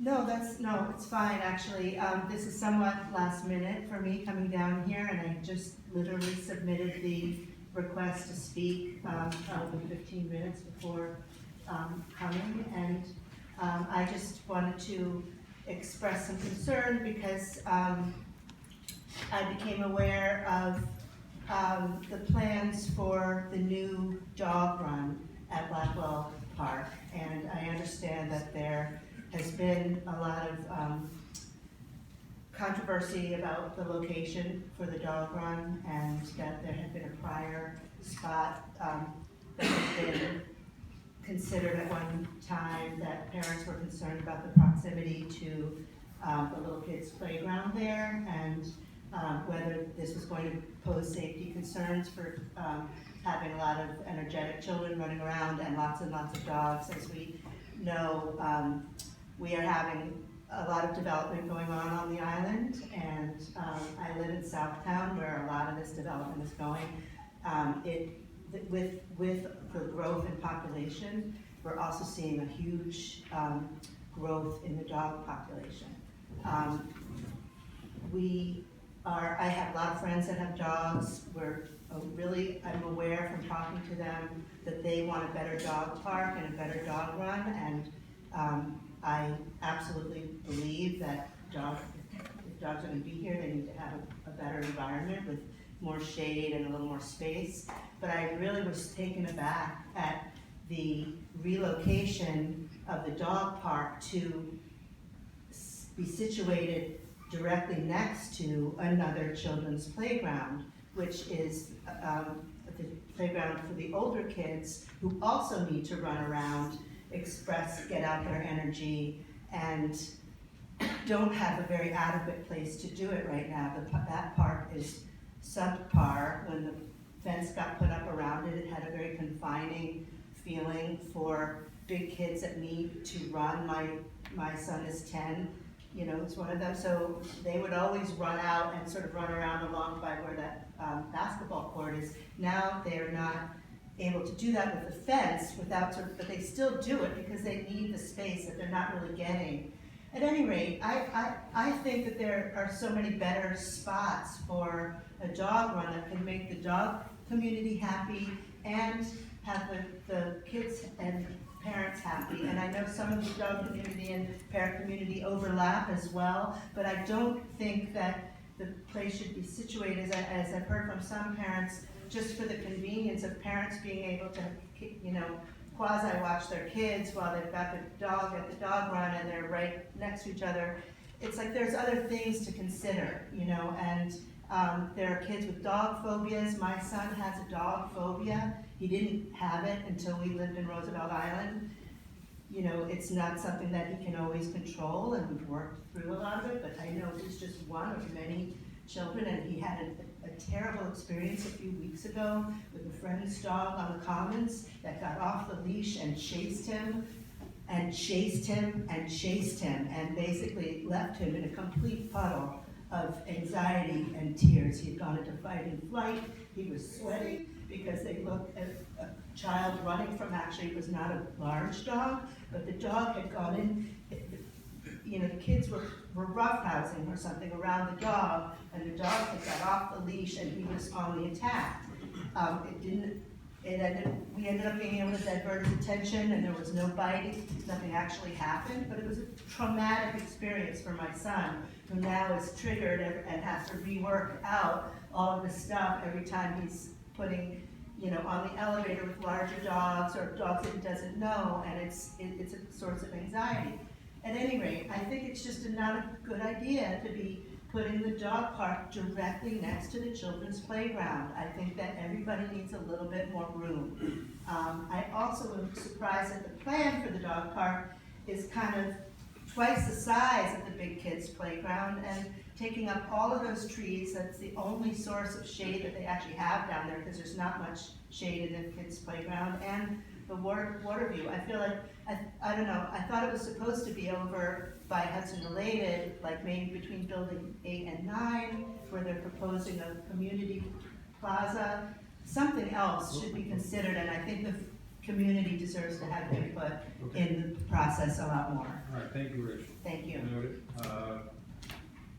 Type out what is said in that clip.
No, no, it's fine, actually. This is somewhat last minute for me coming down here, and I just literally submitted the request to speak, probably 15 minutes before, coming, and, I just wanted to express some concern because, I became aware of, the plans for the new dog run at Blackwell Park, and I understand that there has been a lot of controversy about the location for the dog run, and that there had been a prior spot that had been considered at one time, that parents were concerned about the proximity to the little kids' playground there, and whether this was going to pose safety concerns for having a lot of energetic children running around and lots of dogs. As we know, we are having a lot of development going on the island, and I live in Southtown where a lot of this development is going. With the growth in population, we're also seeing a huge growth in the dog population. I have a lot of friends that have dogs. I'm aware from talking to them that they want a better dog park and a better dog run, and I absolutely believe that if dogs are going to be here, they need to have a better environment with more shade and a little more space. But I really was taken aback at the relocation of the dog park to be situated directly next to another children's playground, which is the playground for the older kids who also need to run around, get out their energy, and don't have a very adequate place to do it right now. That park is subpar. When the fence got put up around it, it had a very confining feeling for big kids that need to run. My son is 10, it's one of them, so they would always run out and sort of run around along by where that basketball court is. Now they're not able to do that with the fence but they still do it because they need the space that they're not really getting. At any rate, I think that there are so many better spots for a dog run that can make the dog community happy and have the kids and parents happy. And I know some of the dog community and parent community overlap as well, but I don't think that the place should be situated, as I've heard from some parents, just for the convenience of parents being able to, quasi-watch their kids while they've got the dog at the dog run and they're right next to each other. It's like there's other things to consider, and there are kids with dog phobias. My son has a dog phobia. He didn't have it until we lived in Roosevelt Island. It's not something that he can always control, and we've worked through a lot of it, but I know he's just one of many children, and he had a terrible experience a few weeks ago with a friend's dog on the commons that got off the leash and chased him and chased him and chased him, and basically left him in a complete puddle of anxiety and tears. He had gone into fight and flight. He was sweating because they looked at a child running from, actually it was not a large dog, but the dog had gone in, the kids were roughhousing or something around the dog, and the dog had got off the leash and he was on the attack. We ended up being able to divert his attention, and there was no biting, nothing actually happened, but it was a traumatic experience for my son, who now is triggered and has to rework out all of this stuff every time he's putting, on the elevator with larger dogs or dogs that he doesn't know, and it's a source of anxiety. At any rate, I think it's just not a good idea to be putting the dog park directly next to the children's playground. I think that everybody needs a little bit more room. I also am surprised that the plan for the dog park is kind of twice the size of the big kids' playground and taking up all of those trees. That's the only source of shade that they actually have down there, because there's not much shade in the kids' playground, and the water view. I feel like, I don't know, I thought it was supposed to be over by Hudson Related, like maybe between building 8 and 9, where they're proposing a community plaza. Something else should be considered, and I think the community deserves to have input Okay. in the process a lot more. All right, thank you, Rachel. Thank you. Noted.